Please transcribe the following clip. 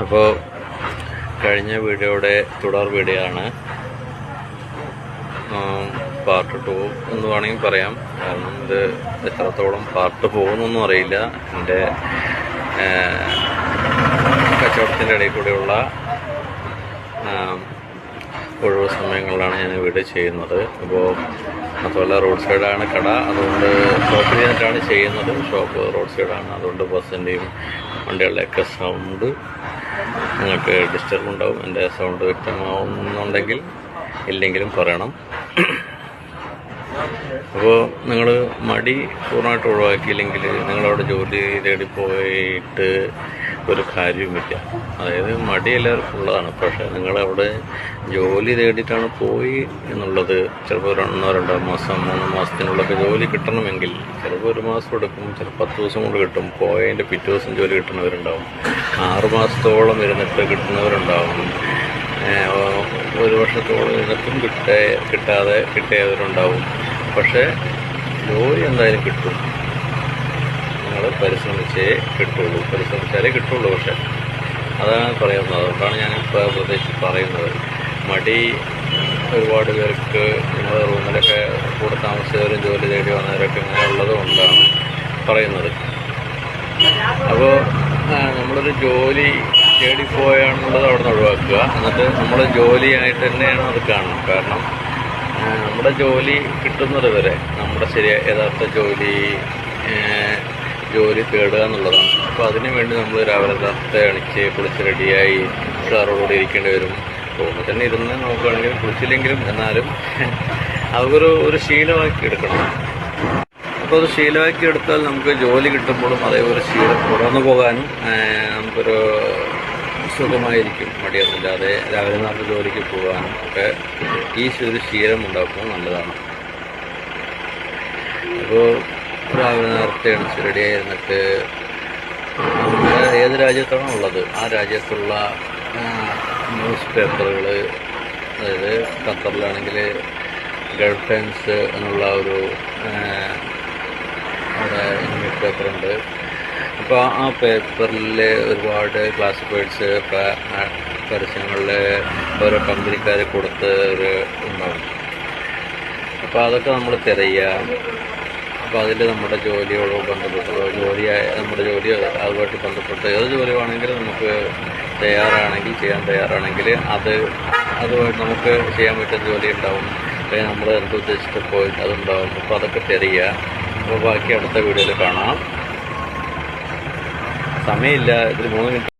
അപ്പോൾ കഴിഞ്ഞ വീഡിയോയുടെ തുടർ വീഡിയോ ആണ്. പാർട്ട് 2 എന്ന് വേണമെങ്കിൽ പറയാം. കാരണം ഇത് എത്രത്തോളം പാർട്ട് പോകുന്നൊന്നും അറിയില്ല. എൻ്റെ കച്ചവടത്തിൻ്റെ ഇടയിൽ കൂടെയുള്ള ഒഴിവ് സമയങ്ങളിലാണ് ഞാൻ വീഡിയോ ചെയ്യുന്നത്. അപ്പോൾ അതുപോലെ റോഡ് സൈഡാണ് കട, അതുകൊണ്ട് ഷോപ്പ് ചെയ്തിട്ടാണ് ചെയ്യുന്നത്. ഷോപ്പ് റോഡ് സൈഡാണ്, അതുകൊണ്ട് ബസ്സിൻ്റെയും വണ്ടികളുടെയൊക്കെ സൗണ്ട് നിങ്ങൾക്ക് ഡിസ്റ്റർബ് ഉണ്ടാവും. എൻ്റെ സൗണ്ട് വ്യക്തമാവുന്നുണ്ടെങ്കിൽ ഇല്ലെങ്കിലും പറയണം. അപ്പോൾ നിങ്ങൾ മടി പൂർണ്ണമായിട്ട് ഒഴിവാക്കിയില്ലെങ്കിൽ നിങ്ങളവിടെ ജോലി തേടി പോയിട്ട് ഒരു കാര്യവുമില്ല. അതായത് മടി എല്ലാവർക്കും ഉള്ളതാണ്. പക്ഷേ നിങ്ങളവിടെ ജോലി തേടിയിട്ടാണ് പോയി എന്നുള്ളത് ചിലപ്പോൾ 1-2 മാസം 3 മാസത്തിനുള്ളൊക്കെ ജോലി കിട്ടണമെങ്കിൽ ചിലപ്പോൾ 1 മാസം എടുക്കും, ചിലപ്പോൾ 10 ദിവസം കൊണ്ട് കിട്ടും. പോയതിൻ്റെ പിറ്റേ ദിവസം ജോലി കിട്ടുന്നവരുണ്ടാവും. 6 മാസത്തോളം ഇരുന്നിട്ട് കിട്ടുന്നവരുണ്ടാവും. 1 വർഷത്തോളം ഇരുന്നിട്ടും കിട്ടിയവരുണ്ടാവും. പക്ഷേ ജോലി എന്തായാലും കിട്ടും. നിങ്ങൾ പരിശ്രമിച്ചാലേ കിട്ടുള്ളൂ. പക്ഷേ അതാണ് പറയുന്നത്. അതുകൊണ്ടാണ് ഞാനിപ്പോൾ പ്രത്യേകിച്ച് പറയുന്നത്. മടി ഒരുപാട് പേർക്ക് നിങ്ങളുടെ റൂമിലൊക്കെ കൂടെ താമസിച്ചവരും ജോലി തേടി വന്നവരൊക്കെ ഇങ്ങനെ ഉള്ളത് കൊണ്ടാണ് പറയുന്നത്. അപ്പോൾ നമ്മളൊരു ജോലി തേടിപ്പോയാണുള്ളത് അവിടെ നിന്ന് ഒഴിവാക്കുക. എന്നിട്ട് നമ്മൾ ജോലിയായിട്ട് തന്നെയാണ് അത് കാണണം. കാരണം നമ്മുടെ ജോലി കിട്ടുന്നത് വരെ നമ്മുടെ യഥാർത്ഥ ജോലി തേടുക എന്നുള്ളതാണ്. അപ്പോൾ അതിനു വേണ്ടി നമ്മൾ രാവിലെ നേരത്തെ എണിച്ച് കുളിച്ച് റെഡിയായി സാറോടുകൂടി ഇരിക്കേണ്ടി വരും. റൂമിൽ തന്നെ ഇരുന്ന് നോക്കുകയാണെങ്കിലും കുളിച്ചില്ലെങ്കിലും എന്നാലും അതൊരു ശീലമാക്കി എടുക്കണം. അപ്പോൾ അത് ശീലമാക്കി എടുത്താൽ നമുക്ക് ജോലി കിട്ടുമ്പോഴും അതേപോലെ ശീലം തുടർന്നു പോകാനും നമുക്കൊരു സുഖമായിരിക്കും. മടിയൊന്നുമില്ലാതെ രാവിലെ നേരത്തെ ജോലിക്ക് പോകാനും ഒക്കെ ഈ ഒരു ശീലം ഉണ്ടാക്കുമ്പോൾ നല്ലതാണ്. അപ്പോൾ രാവിലെ നേരത്തെ എണിച്ച് റെഡിയായിരുന്നിട്ട് നമ്മൾ ഏത് രാജ്യത്താണോ ഉള്ളത് ആ രാജ്യത്തുള്ള ന്യൂസ് പേപ്പറുകൾ, അതായത് ഖത്തറിലാണെങ്കിൽ ഗൾഫ് ടൈംസ് എന്നുള്ള ഒരു അവിടെ ന്യൂസ് പേപ്പറുണ്ട്. അപ്പോൾ ആ പേപ്പറിൽ ഒരുപാട് ക്ലാസിഫൈഡ്സ് പരസ്യങ്ങളിൽ ഓരോ കമ്പനിക്കാർ കൊടുത്ത് ഉണ്ടാവും. അപ്പോൾ അതൊക്കെ നമ്മൾ തിരയുക. അപ്പോൾ അതിൽ നമ്മുടെ ജോലിയോട് ബന്ധപ്പെട്ട് നമ്മുടെ ജോലി അതുമായിട്ട് ബന്ധപ്പെട്ട് ഏത് ജോലി വേണമെങ്കിലും നമുക്ക് ചെയ്യാൻ തയ്യാറാണെങ്കിൽ അതുമായിട്ട് നമുക്ക് ചെയ്യാൻ പറ്റുന്ന ജോലി ഉണ്ടാവും. അല്ലെങ്കിൽ നമ്മൾ എന്തുദ്ദേശിച്ചിട്ട് പോയി അതുണ്ടാവും. അപ്പോൾ അതൊക്കെ തിരയുക. അപ്പോൾ ബാക്കി അടുത്ത വീഡിയോയിൽ കാണാം. സമയമില്ല, ഇതിൽ 3 മിനിറ്റ്